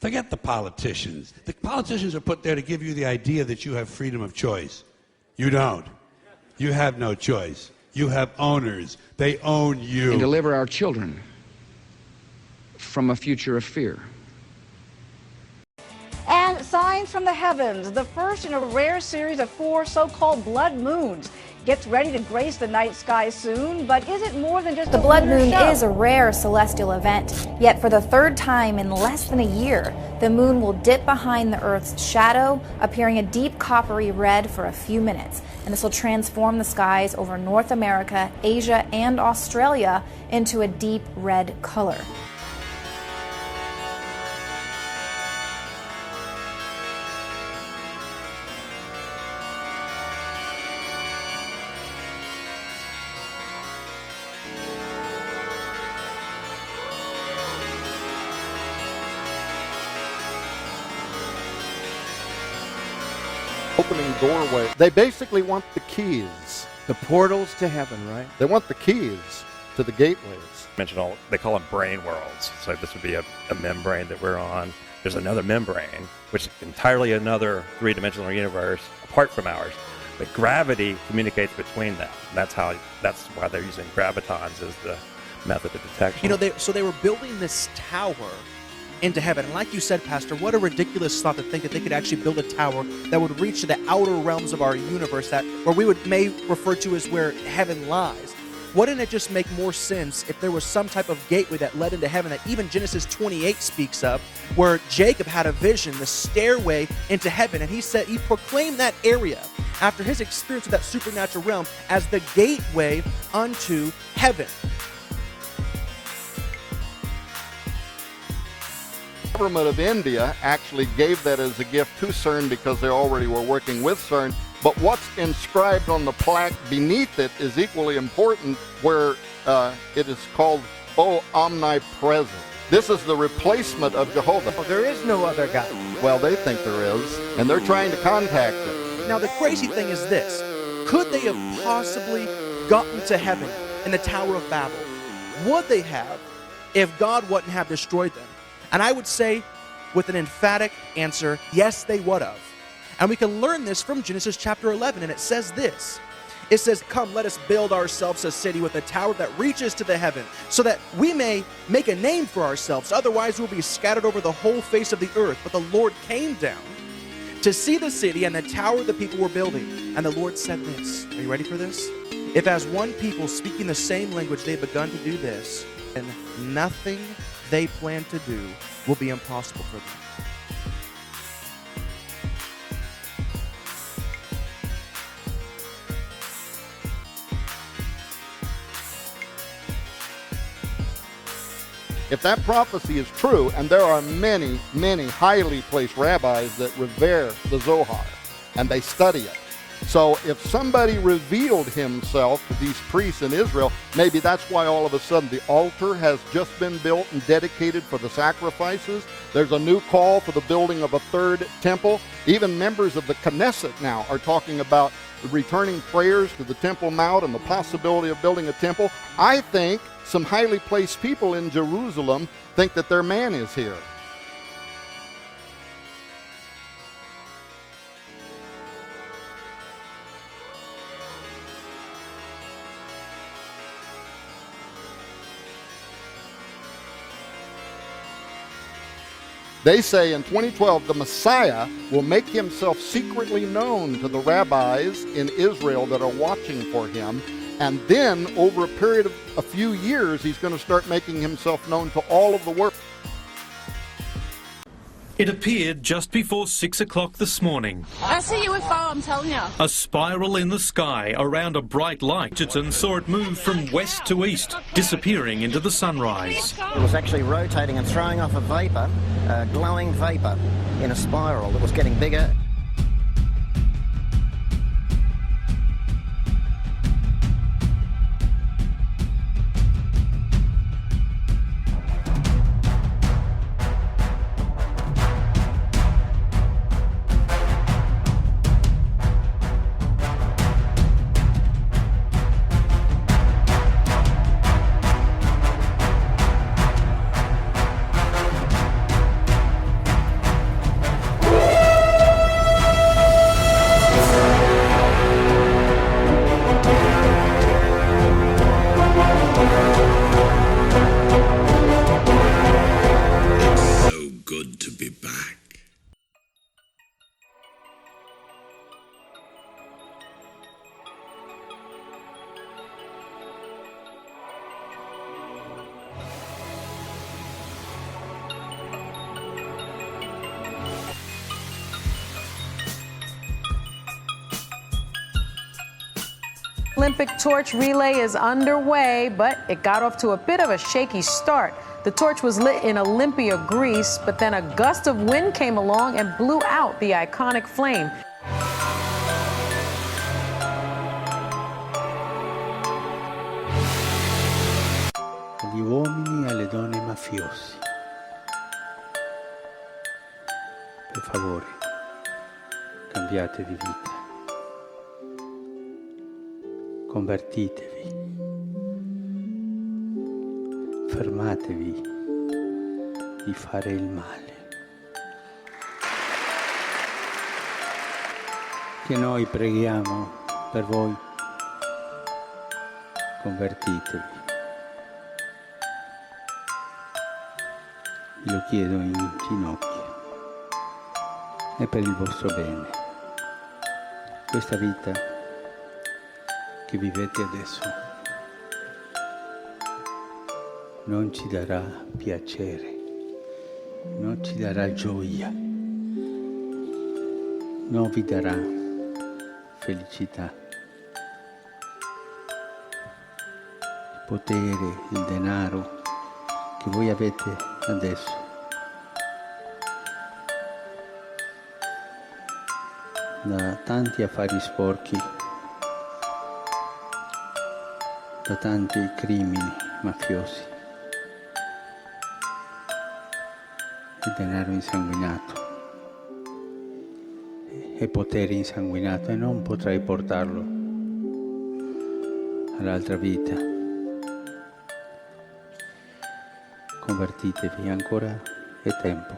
Forget the politicians. The politicians are put there to give you the idea that you have freedom of choice. You don't. You have no choice. You have owners. They own you. And deliver our children from a future of fear. And signs from the heavens, the first in a rare series of 4 so-called blood moons. Gets ready to grace the night sky soon, but is it more than just the a blood lunar moon show? is a rare celestial event, yet for the third time in less than a year, the moon will dip behind the Earth's shadow, appearing a deep coppery red for a few minutes. And this will transform the skies over North America, Asia, and Australia into a deep red color. Opening doorway. They basically want the keys. The portals to heaven, right? They want the keys to the gateways. They call them brain worlds. So this would be a membrane that we're on. There's another membrane, which is entirely another three-dimensional universe apart from ours. But gravity communicates between them. That's why they're using gravitons as the method of detection. You know, so they were building this tower into heaven. And like you said, Pastor, what a ridiculous thought to think that they could actually build a tower that would reach to the outer realms of our universe, that where we may refer to as where heaven lies. Wouldn't it just make more sense if there was some type of gateway that led into heaven that even Genesis 28 speaks of, where Jacob had a vision, the stairway into heaven, and he proclaimed that area after his experience with that supernatural realm as the gateway unto heaven. The government of India actually gave that as a gift to CERN because they already were working with CERN. But what's inscribed on the plaque beneath it is equally important, where it is called, "Oh, omnipresent." This is the replacement of Jehovah. Oh, there is no other God. Well, they think there is, and they're trying to contact it. Now, the crazy thing is this. Could they have possibly gotten to heaven in the Tower of Babel? Would they have if God wouldn't have destroyed them? And I would say, with an emphatic answer, yes, they would have. And we can learn this from Genesis chapter 11, and it says this. It says, "Come, let us build ourselves a city with a tower that reaches to the heaven, so that we may make a name for ourselves. Otherwise, we'll be scattered over the whole face of the earth." But the Lord came down to see the city and the tower the people were building. And the Lord said this. Are you ready for this? "If as one people speaking the same language they've begun to do this, then nothing they plan to do will be impossible for them." If that prophecy is true, and there are many, many highly placed rabbis that revere the Zohar, and they study it. So if somebody revealed himself to these priests in Israel, maybe that's why all of a sudden the altar has just been built and dedicated for the sacrifices. There's a new call for the building of a third temple. Even members of the Knesset now are talking about returning prayers to the Temple Mount and the possibility of building a temple. I think some highly placed people in Jerusalem think that their man is here. They say in 2012 the Messiah will make himself secretly known to the rabbis in Israel that are watching for him, and then over a period of a few years he's going to start making himself known to all of the world. It appeared just before 6 o'clock this morning. That's a UFO, I'm telling you. A spiral in the sky around a bright light. Edgerton saw it move from west to east, disappearing into the sunrise. It was actually rotating and throwing off a vapour, glowing vapour, in a spiral that was getting bigger. to be back. Olympic torch relay is underway, but it got off to a bit of a shaky start. The torch was lit in Olympia, Greece, but then a gust of wind came along and blew out the iconic flame. Agli uomini e alle donne mafiosi. Per favore, cambiate di vita. Convertitevi, fermatevi di fare il male. Che noi preghiamo per voi, convertitevi. Vi lo chiedo in ginocchio, è per il vostro bene. Questa vita che vivete adesso non ci darà piacere, non ci darà gioia, non vi darà felicità. Il potere, il denaro che voi avete adesso da tanti affari sporchi, da tanti crimini mafiosi, il denaro insanguinato e potere insanguinato, e non potrai portarlo all'altra vita. Convertitevi, ancora è tempo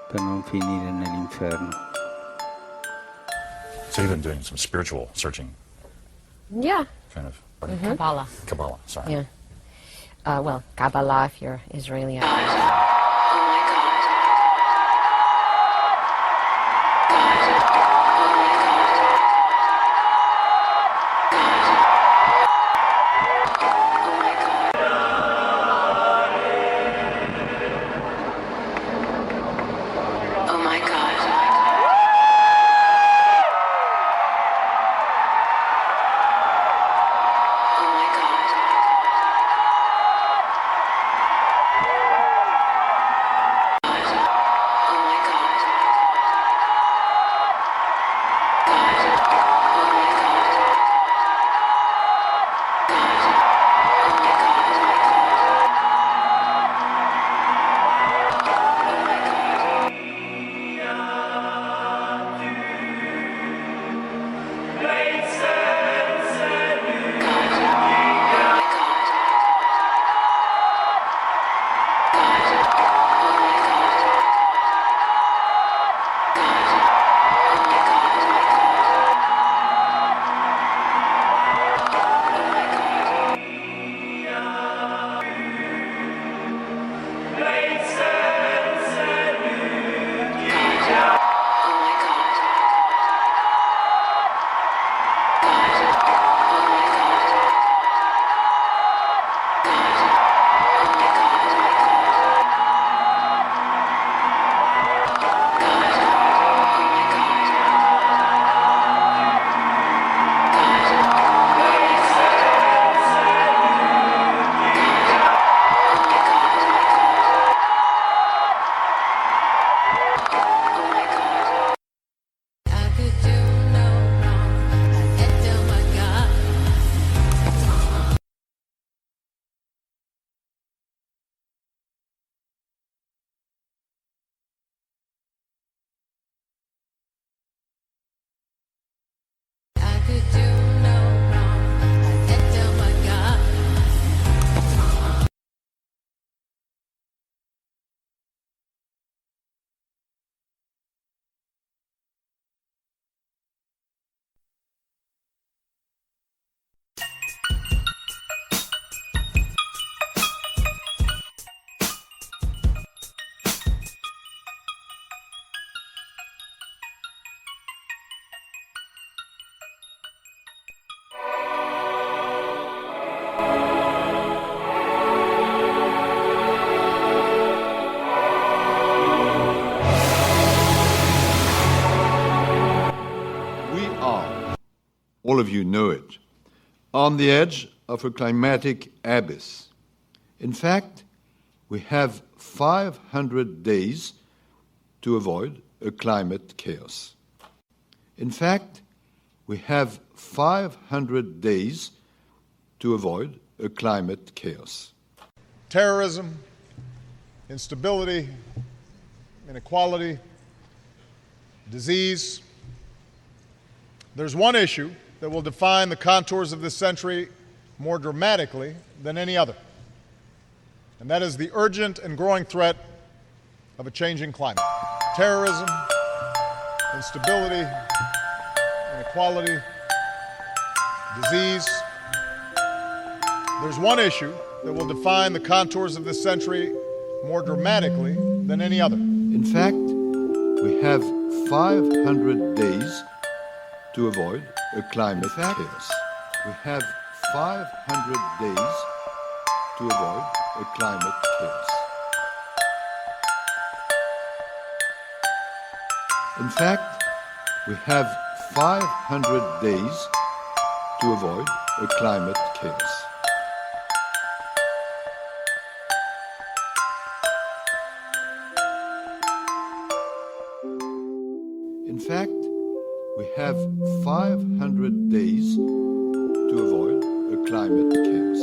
per non finire nell'inferno. So you've been doing some spiritual searching. Yeah. Kind of. Kabbalah. Kabbalah, sorry. Yeah. Well, Kabbalah if you're Israeli. all of you know it, on the edge of a climatic abyss. In fact, we have 500 days to avoid a climate chaos. In fact, we have 500 days to avoid a climate chaos. Terrorism, instability, inequality, disease. There's one issue that will define the contours of this century more dramatically than any other, and that is the urgent and growing threat of a changing climate. Terrorism, instability, inequality, disease. There's one issue that will define the contours of this century more dramatically than any other. In fact, we have 500 days to avoid a climate chaos. We have 500 days to avoid a climate chaos. In fact, we have 500 days to avoid a climate chaos. In fact, we have 500 days to avoid a climate chaos.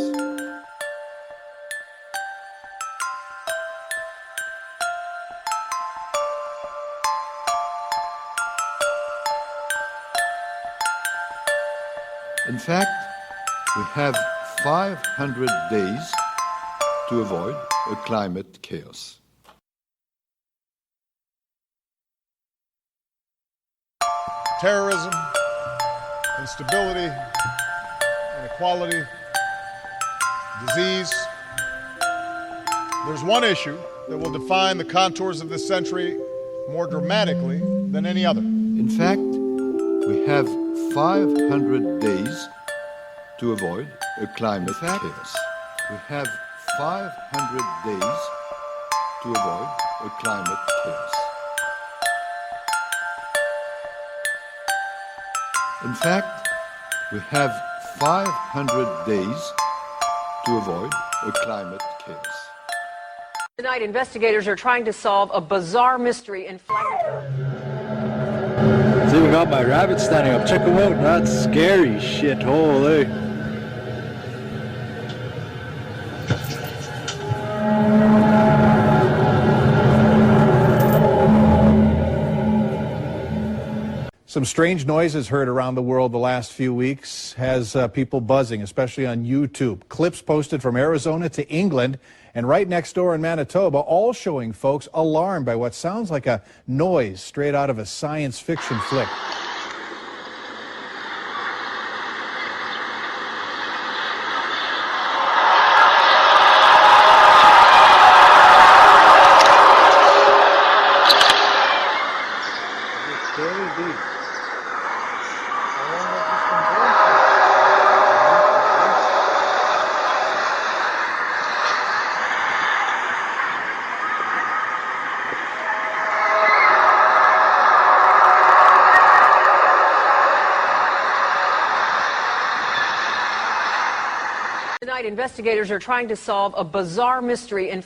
In fact, we have 500 days to avoid a climate chaos. Terrorism, instability, inequality, disease. There's one issue that will define the contours of this century more dramatically than any other. In fact, we have 500 days to avoid a climate chaos. We have 500 days to avoid a climate chaos. In fact, we have 500 days to avoid a climate chaos. Tonight, investigators are trying to solve a bizarre mystery in flight. See, we got my rabbit standing up. Check them out. That's scary shit. Holy. Some strange noises heard around the world the last few weeks has people buzzing, especially on YouTube. Clips posted from Arizona to England and right next door in Manitoba, all showing folks alarmed by what sounds like a noise straight out of a science fiction flick. Tonight, investigators are trying to solve a bizarre mystery in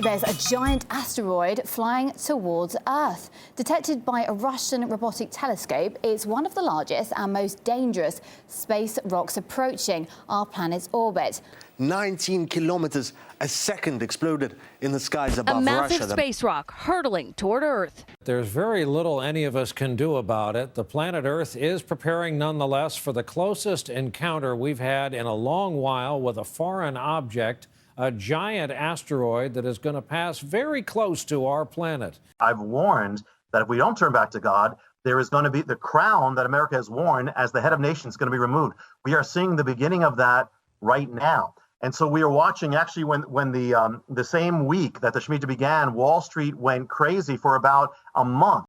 There's a giant asteroid flying towards Earth. Detected by a Russian robotic telescope, it's one of the largest and most dangerous space rocks approaching our planet's orbit. 19 kilometers a second exploded in the skies above Russia. A massive space rock hurtling toward Earth. There's very little any of us can do about it. The planet Earth is preparing nonetheless for the closest encounter we've had in a long while with a foreign object, a giant asteroid that is going to pass very close to our planet. I've warned that if we don't turn back to God, there is going to be the crown that America has worn as the head of nations going to be removed. We are seeing the beginning of that right now. And so we are watching, actually, when the same week that the Shemitah began, Wall Street went crazy for about a month.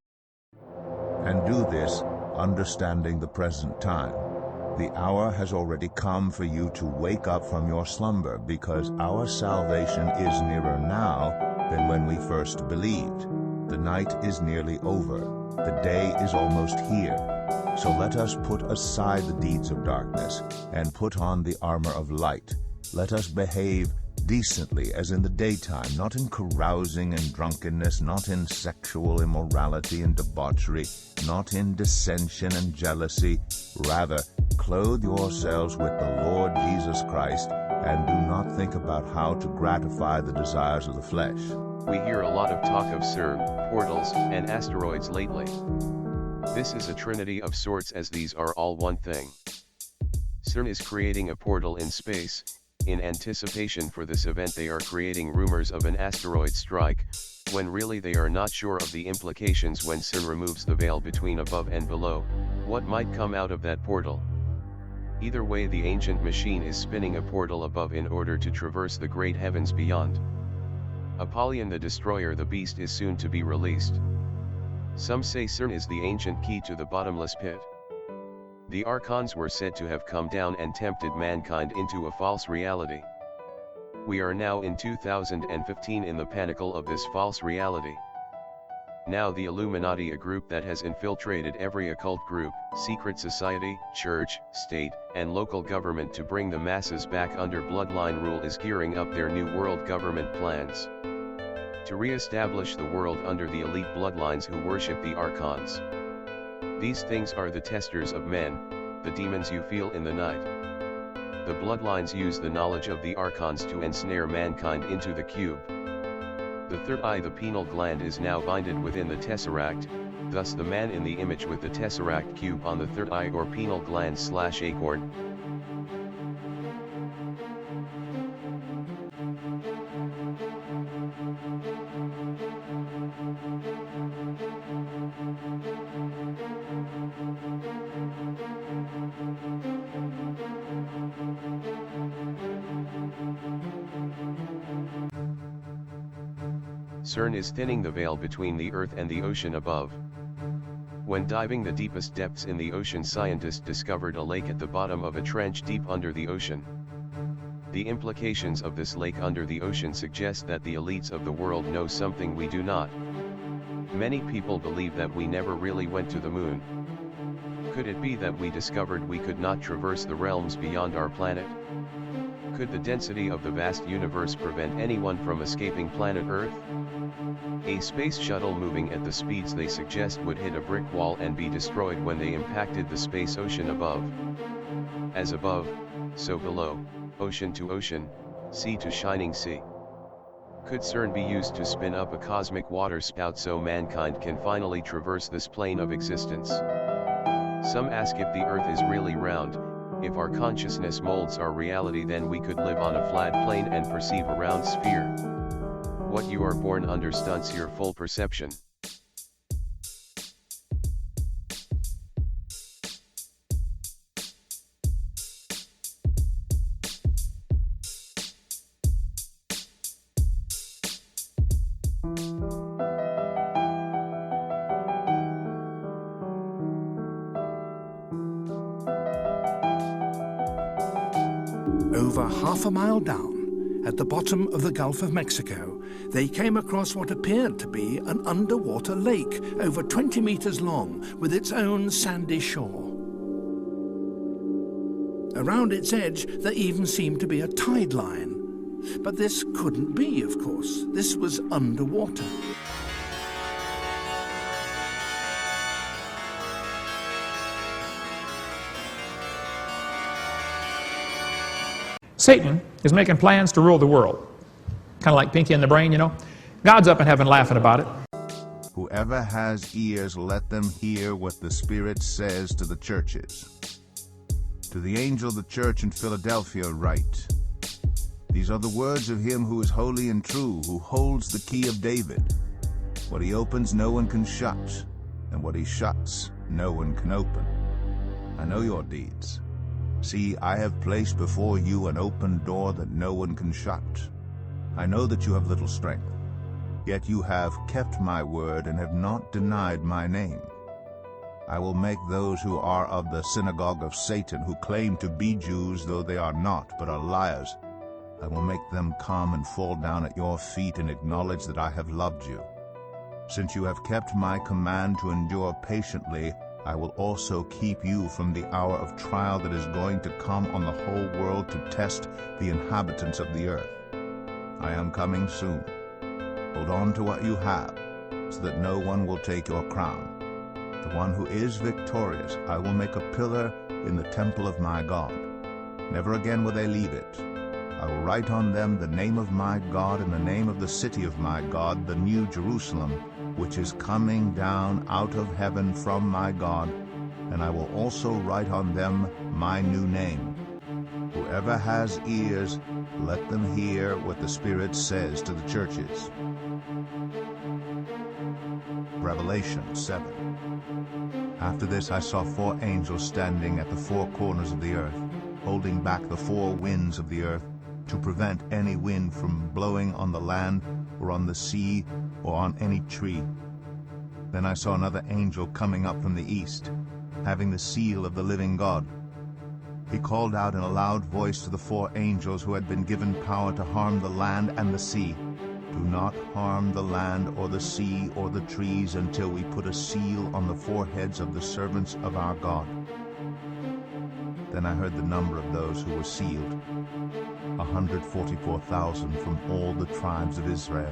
And do this, understanding the present time. The hour has already come for you to wake up from your slumber, because our salvation is nearer now than when we first believed. The night is nearly over. The day is almost here. So let us put aside the deeds of darkness and put on the armor of light. Let us behave decently as in the daytime, not in carousing and drunkenness, not in sexual immorality and debauchery, not in dissension and jealousy. Rather, clothe yourselves with the Lord Jesus Christ, and do not think about how to gratify the desires of the flesh. We hear a lot of talk of CERN, portals, and asteroids lately. This is a trinity of sorts, as these are all one thing. CERN is creating a portal in space. In anticipation for this event, they are creating rumors of an asteroid strike, when really they are not sure of the implications when CERN removes the veil between above and below, what might come out of that portal. Either way, the ancient machine is spinning a portal above in order to traverse the great heavens beyond. Apollyon the Destroyer, the beast, is soon to be released. Some say CERN is the ancient key to the bottomless pit. The archons were said to have come down and tempted mankind into a false reality. We are now in 2015 in the pinnacle of this false reality. Now the Illuminati, a group that has infiltrated every occult group, secret society, church, state, and local government to bring the masses back under bloodline rule, is gearing up their new world government plans to re-establish the world under the elite bloodlines who worship the archons. These things are the testers of men, the demons you feel in the night. The bloodlines use the knowledge of the archons to ensnare mankind into the cube. The third eye, the pineal gland, is now binded within the tesseract, thus the man in the image with the tesseract cube on the third eye or pineal gland / acorn. CERN is thinning the veil between the Earth and the ocean above. When diving the deepest depths in the ocean, scientists discovered a lake at the bottom of a trench deep under the ocean. The implications of this lake under the ocean suggest that the elites of the world know something we do not. Many people believe that we never really went to the moon. Could it be that we discovered we could not traverse the realms beyond our planet? Could the density of the vast universe prevent anyone from escaping planet Earth? A space shuttle moving at the speeds they suggest would hit a brick wall and be destroyed when they impacted the space ocean above. As above, so below, ocean to ocean, sea to shining sea. Could CERN be used to spin up a cosmic water spout so mankind can finally traverse this plane of existence? Some ask if the Earth is really round. If our consciousness molds our reality, then we could live on a flat plane and perceive a round sphere. What you are born under stunts your full perception. Over half a mile down, at the bottom of the Gulf of Mexico, they came across what appeared to be an underwater lake, over 20 meters long, with its own sandy shore. Around its edge, there even seemed to be a tide line. But this couldn't be, of course. This was underwater. Satan is making plans to rule the world. Kind of like Pinky and the Brain, you know. God's up in heaven laughing about it. Whoever has ears, let them hear what the Spirit says to the churches. To the angel of the church in Philadelphia write, these are the words of him who is holy and true, who holds the key of David. What he opens, no one can shut, and what he shuts, no one can open. I know your deeds. See, I have placed before you an open door that no one can shut. I know that you have little strength, yet you have kept my word and have not denied my name. I will make those who are of the synagogue of Satan, who claim to be Jews, though they are not, but are liars, I will make them come and fall down at your feet and acknowledge that I have loved you. Since you have kept my command to endure patiently, I will also keep you from the hour of trial that is going to come on the whole world to test the inhabitants of the earth. I am coming soon. Hold on to what you have, so that no one will take your crown. The one who is victorious, I will make a pillar in the temple of my God. Never again will they leave it. I will write on them the name of my God and the name of the city of my God, the New Jerusalem, which is coming down out of heaven from my God, and I will also write on them my new name. Whoever has ears, let them hear what the Spirit says to the churches. Revelation 7. After this I saw 4 angels standing at the 4 corners of the earth, holding back the 4 winds of the earth, to prevent any wind from blowing on the land or on the sea or on any tree. Then I saw another angel coming up from the east, having the seal of the living God. He called out in a loud voice to the 4 angels who had been given power to harm the land and the sea, do not harm the land or the sea or the trees until we put a seal on the foreheads of the servants of our God. Then I heard the number of those who were sealed, 144,000 from all the tribes of Israel.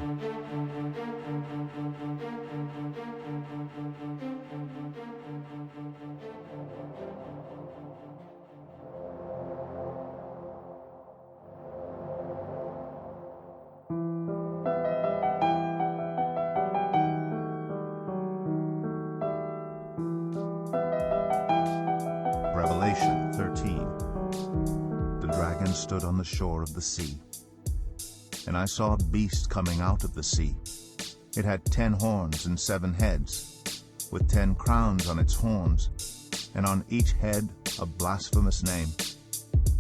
Revelation 13. The dragon stood on the shore of the sea, and I saw a beast coming out of the sea. It had 10 horns and 7 heads, with 10 crowns on its horns, and on each head a blasphemous name.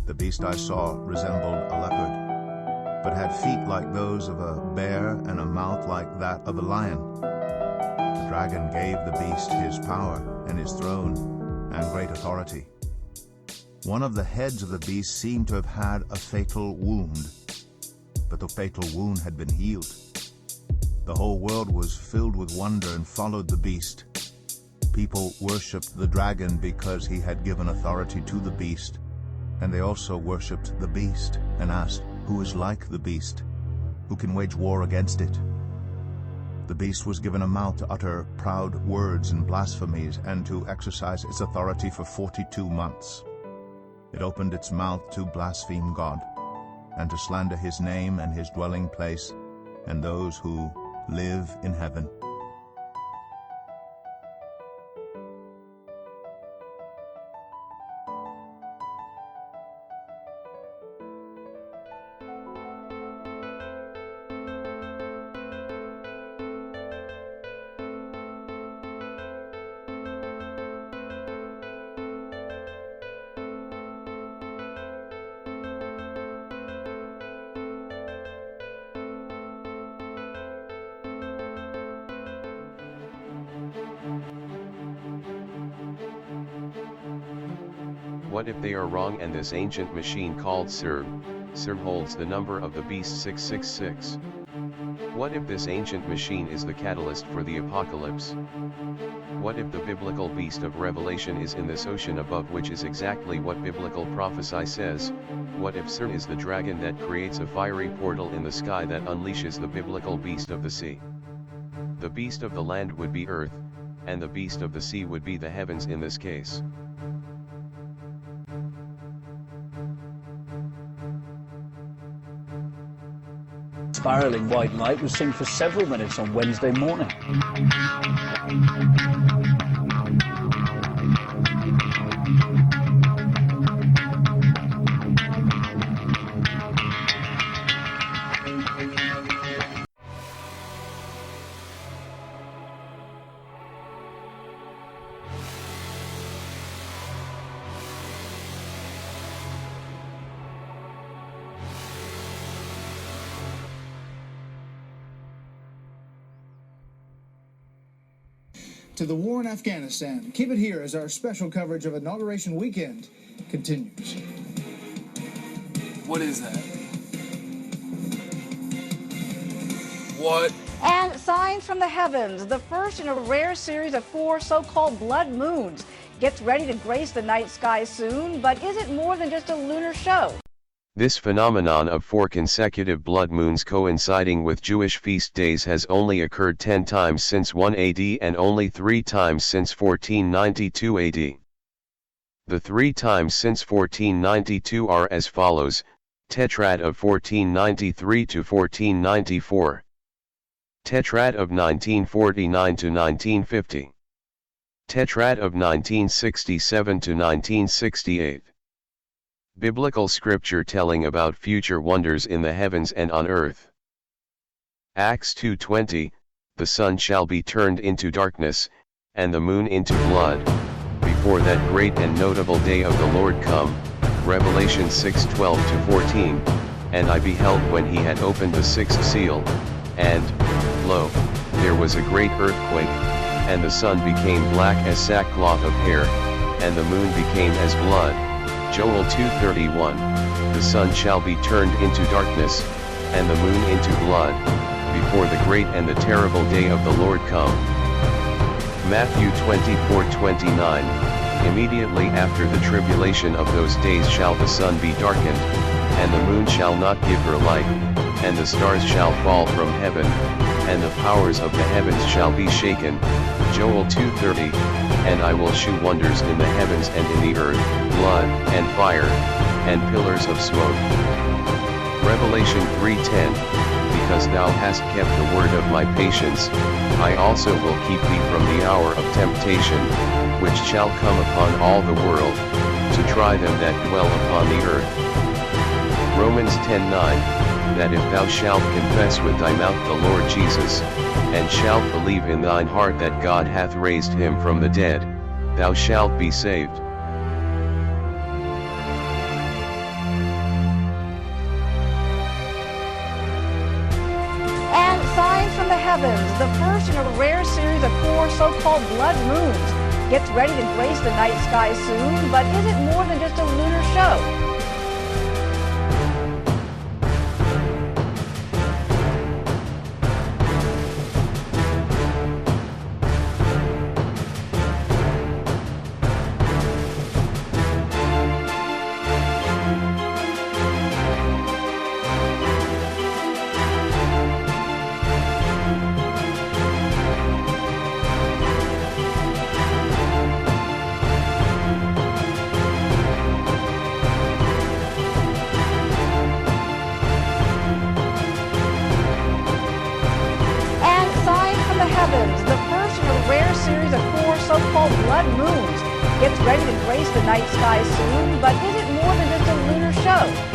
The beast I saw resembled a leopard, but had feet like those of a bear and a mouth like that of a lion. The dragon gave the beast his power and his throne and great authority. One of the heads of the beast seemed to have had a fatal wound, but the fatal wound had been healed. The whole world was filled with wonder and followed the beast. People worshipped the dragon because he had given authority to the beast, and they also worshipped the beast and asked, who is like the beast? Who can wage war against it? The beast was given a mouth to utter proud words and blasphemies and to exercise its authority for 42 months. It opened its mouth to blaspheme God and to slander his name and his dwelling place and those who live in heaven. What if they are wrong and this ancient machine called CERN holds the number of the beast 666? What if this ancient machine is the catalyst for the apocalypse? What if the biblical beast of Revelation is in this ocean above, which is exactly what biblical prophesy says? What if CERN is the dragon that creates a fiery portal in the sky that unleashes the biblical beast of the sea? The beast of the land would be earth, and the beast of the sea would be the heavens in this case. Spiralling white light was seen for several minutes on Wednesday morning. To the war in Afghanistan. Keep it here as our special coverage of Inauguration Weekend continues. What is that? What? And signs from the heavens, the first in a rare series of 4 so-called blood moons. Gets ready to grace the night sky soon, but is it more than just a lunar show? This phenomenon of 4 consecutive blood moons coinciding with Jewish feast days has only occurred 10 times since 1 AD and only 3 times since 1492 AD. The 3 times since 1492 are as follows: Tetrad of 1493 to 1494, Tetrad of 1949 to 1950, Tetrad of 1967 to 1968. Biblical scripture telling about future wonders in the heavens and on earth. Acts 2:20, the sun shall be turned into darkness, and the moon into blood, before that great and notable day of the Lord come. Revelation 6:12 to 14, and I beheld when he had opened the 6th seal, and, lo, there was a great earthquake, and the sun became black as sackcloth of hair, and the moon became as blood. Joel 2:31, the sun shall be turned into darkness, and the moon into blood, before the great and the terrible day of the Lord come. Matthew 24:29, immediately after the tribulation of those days shall the sun be darkened, and the moon shall not give her light, and the stars shall fall from heaven, and the powers of the heavens shall be shaken. Joel 2:30, and I will shew wonders in the heavens and in the earth, blood, and fire, and pillars of smoke. Revelation 3:10, because thou hast kept the word of my patience, I also will keep thee from the hour of temptation, which shall come upon all the world, to try them that dwell upon the earth. Romans 10:9, that if thou shalt confess with thy mouth the Lord Jesus, and shalt believe in thine heart that God hath raised him from the dead, thou shalt be saved. And signs from the heavens, the first in a rare series of 4 so-called blood moons. Gets ready to grace the night sky soon, but is it more than just a lunar show? Heavens, the first in a rare series of 4 so-called blood moons. Gets ready to grace the night sky soon, but is it more than just a lunar show?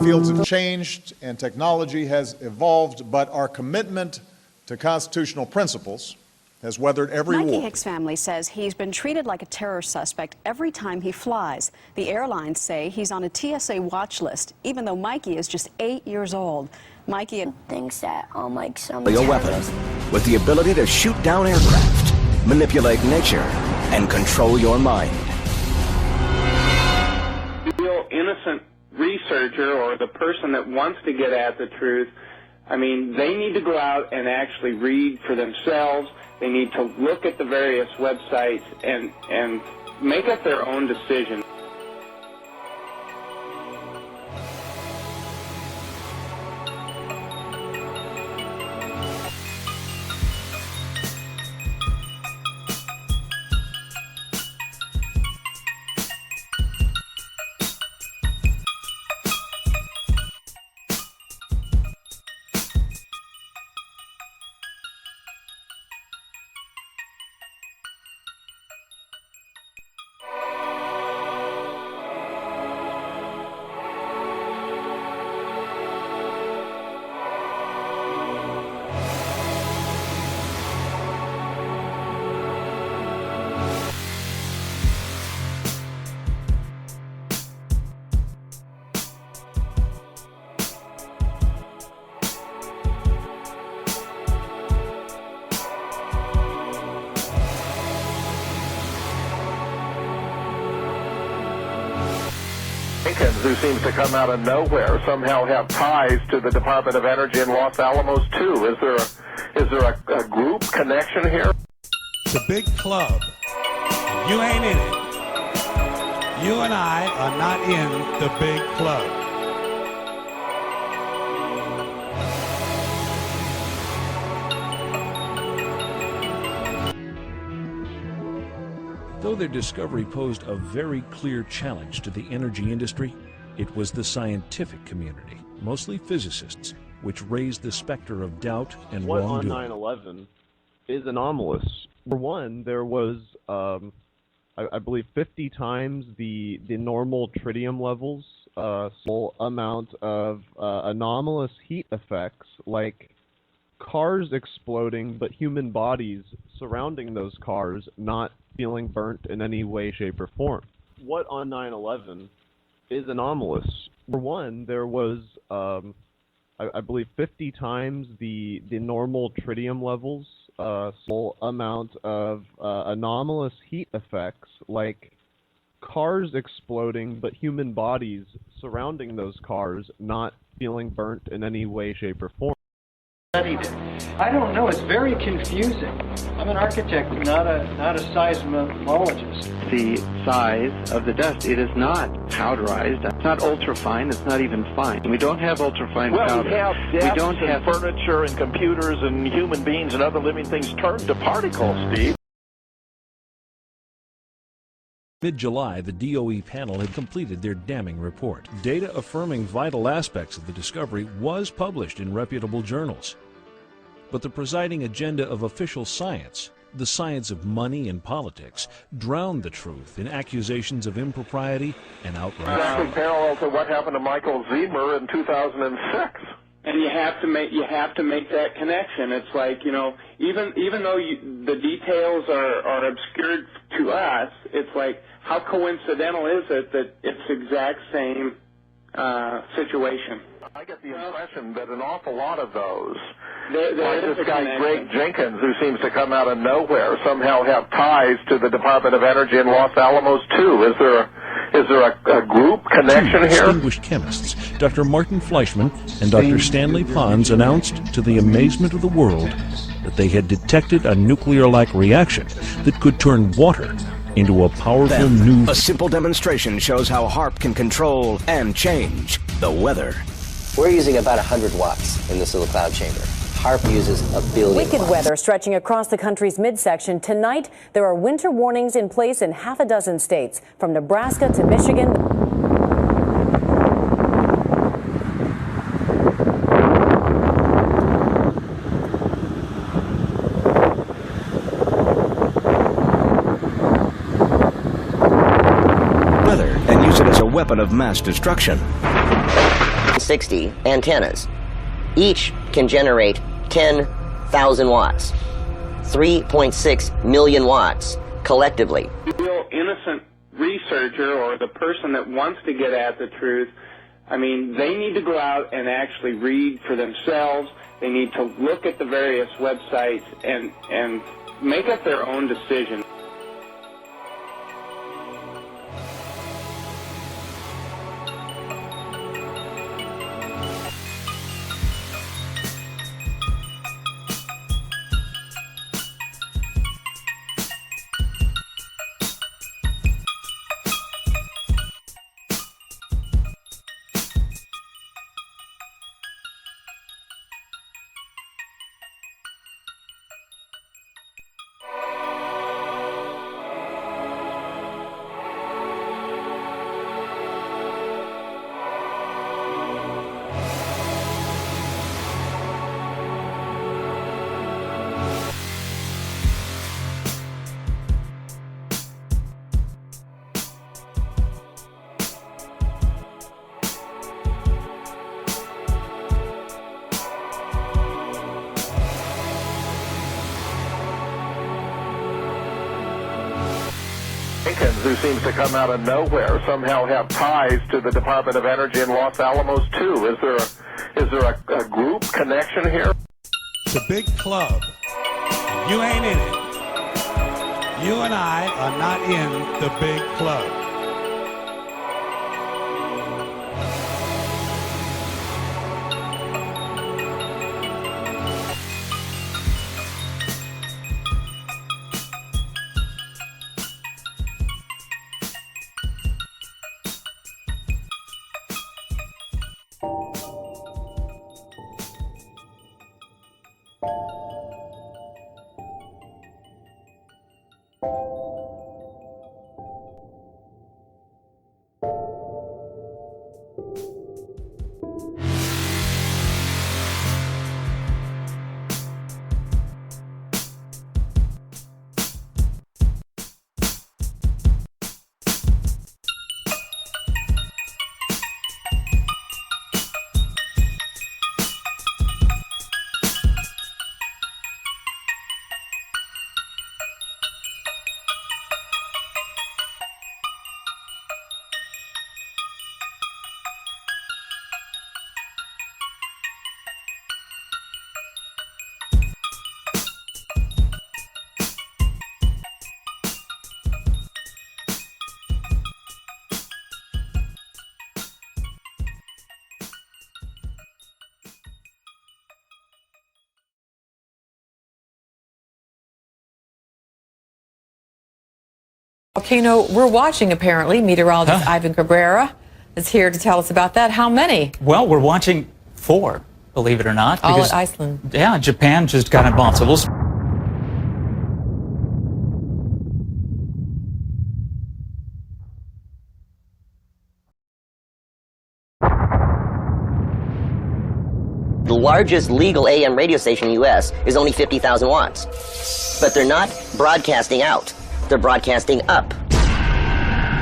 fields have changed and technology has evolved, but our commitment to constitutional principles has weathered every Mikey war. Hicks' family says he's been treated like a terror suspect every time he flies. The airlines say he's on a TSA watch list, even though Mikey is just 8 years old. Mikey thinks that I'm like some A weapon with the ability to shoot down aircraft, manipulate nature, and control your mind. Real innocent researcher or the person that wants to get at the truth, I mean, they need to go out and actually read for themselves. They need to look at the various websites and make up their own decision. Jenkins, who seems to come out of nowhere, somehow have ties to the Department of Energy in Los Alamos too. Is there a group connection here? It's a big club. You ain't in it. You and I are not in the big club. Though their discovery posed a very clear challenge to the energy industry, it was the scientific community, mostly physicists, which raised the specter of doubt and what wrongdoing. On 9/11 is anomalous. For one, there was, I believe, 50 times the normal tritium levels, small amount of anomalous heat effects, like cars exploding, but human bodies surrounding those cars not feeling burnt in any way, shape, or form. What on 9/11 is anomalous? For one, there was, I believe, 50 times the normal tritium levels, small amount of anomalous heat effects, like cars exploding, but human bodies surrounding those cars not feeling burnt in any way, shape, or form. I don't know. It's very confusing. I'm an architect, not a seismologist. The size of the dust, it is not powderized. It's not ultrafine. It's not even fine. We don't have ultrafine powder. We have desks and furniture and computers and human beings and other living things turned to particles, Steve. Mid-July, the DOE panel had completed their damning report. Data affirming vital aspects of the discovery was published in reputable journals. But the presiding agenda of official science, the science of money and politics, drowned the truth in accusations of impropriety and outrage. Exactly parallel to what happened to Michael Ziemer in 2006. And you have to make that connection. It's like, you know, even though the details are obscured to us, it's like, how coincidental is it that it's the exact same situation? I get the impression that an awful lot of those, there like is this a guy connection. Greg Jenkins, who seems to come out of nowhere, somehow have ties to the Department of Energy in Los Alamos too. Is there a group connection Two here? distinguished chemists, Dr. Martin Fleischmann and Dr. Stanley Pons, announced to the amazement of the world that they had detected a nuclear-like reaction that could turn water into a powerful new... A simple demonstration shows how HAARP can control and change the weather. We're using about 100 watts in this little cloud chamber. HAARP uses a billion Wicked watts. weather stretching across the country's midsection. Tonight, there are winter warnings in place in half a dozen states, from Nebraska to Michigan. Weather and use it as a weapon of mass destruction. 160 antennas. Each can generate 10,000 watts, 3.6 million watts collectively. Real innocent researcher or the person that wants to get at the truth, I mean, they need to go out and actually read for themselves. They need to look at the various websites and make up their own decision. Who seems to come out of nowhere somehow have ties to the Department of Energy in Los Alamos too. Is there a group connection here? It's a big club. You ain't in it. You and I are not in the big club. Volcano we're watching, apparently. Meteorologist Ivan Cabrera is here to tell us about that. How many? Well, we're watching 4, believe it or not. All at Iceland. Yeah, Japan just got involved. So we'll. The largest legal AM radio station in the U.S. is only 50,000 watts. But they're not broadcasting out. They're broadcasting up.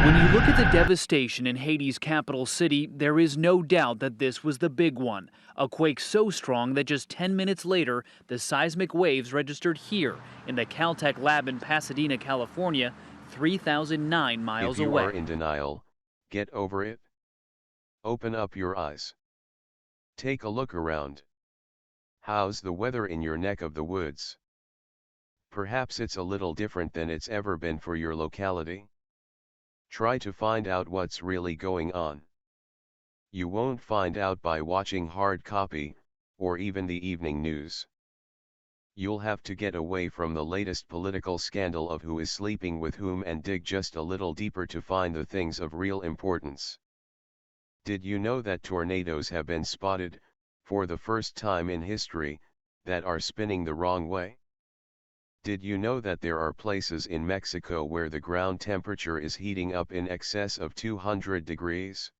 When you look at the devastation in Haiti's capital city, there is no doubt that this was the big one. A quake so strong that just 10 minutes later, the seismic waves registered here in the Caltech lab in Pasadena, California, 3,009 miles away. If you are in denial, get over it. Open up your eyes. Take a look around. How's the weather in your neck of the woods? Perhaps it's a little different than it's ever been for your locality. Try to find out what's really going on. You won't find out by watching hard copy, or even the evening news. You'll have to get away from the latest political scandal of who is sleeping with whom and dig just a little deeper to find the things of real importance. Did you know that tornadoes have been spotted, for the first time in history, that are spinning the wrong way? Did you know that there are places in Mexico where the ground temperature is heating up in excess of 200 degrees?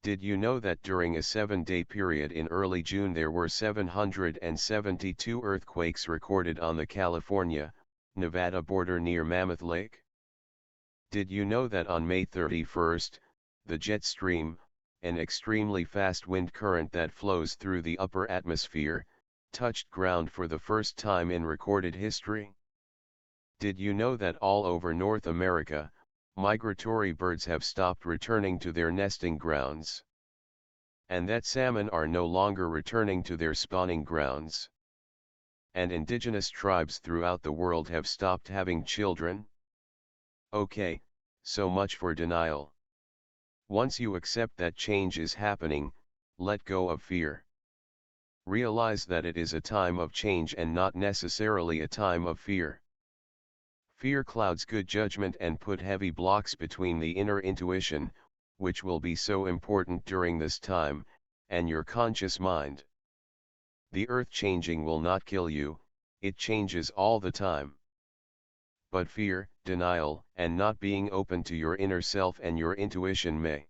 Did you know that during a 7-day period in early June there were 772 earthquakes recorded on the California, Nevada border near Mammoth Lake? Did you know that on May 31st, the jet stream, an extremely fast wind current that flows through the upper atmosphere, touched ground for the first time in recorded history? Did you know that all over North America, migratory birds have stopped returning to their nesting grounds? And that salmon are no longer returning to their spawning grounds? And indigenous tribes throughout the world have stopped having children? Okay, so much for denial. Once you accept that change is happening, let go of fear. Realize that it is a time of change and not necessarily a time of fear. Fear clouds good judgment and put heavy blocks between the inner intuition, which will be so important during this time, and your conscious mind. The earth changing will not kill you, it changes all the time. But fear, denial, and not being open to your inner self and your intuition may.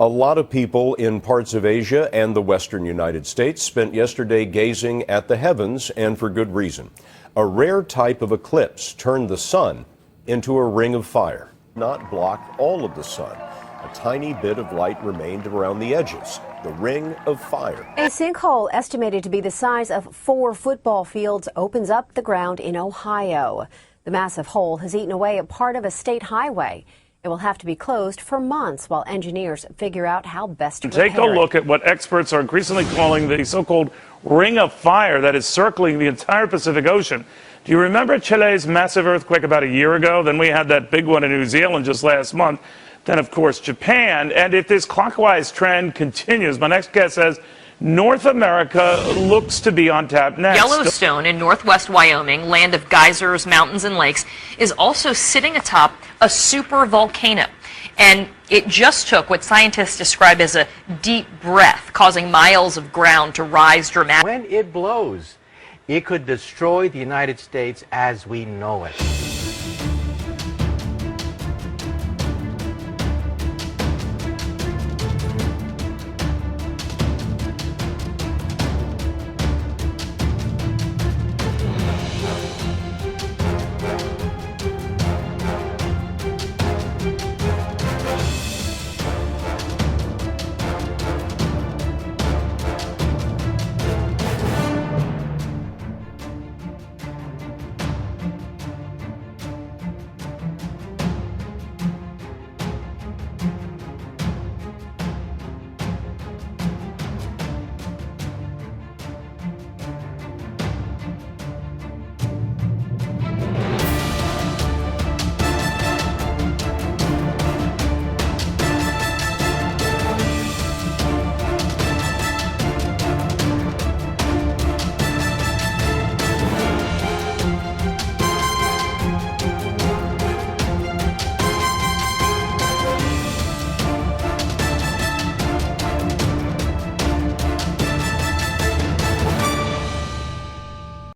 A lot of people in parts of Asia and the western United States spent yesterday gazing at the heavens, and for good reason. A rare type of eclipse turned the sun into a ring of fire. Not block all of the sun. A tiny bit of light remained around the edges. The ring of fire. A sinkhole estimated to be the size of 4 football fields opens up the ground in Ohio. The massive hole has eaten away at part of a state highway. It will have to be closed for months while engineers figure out how best to repair it. Take a look at what experts are increasingly calling the so-called ring of fire that is circling the entire Pacific Ocean. Do you remember Chile's massive earthquake about a year ago? Then we had that big one in New Zealand just last month. Then, of course, Japan. And if this clockwise trend continues, my next guest says North America looks to be on tap next. Yellowstone in northwest Wyoming, land of geysers, mountains, and lakes, is also sitting atop a super volcano. And it just took what scientists describe as a deep breath, causing miles of ground to rise dramatically. When it blows, it could destroy the United States as we know it.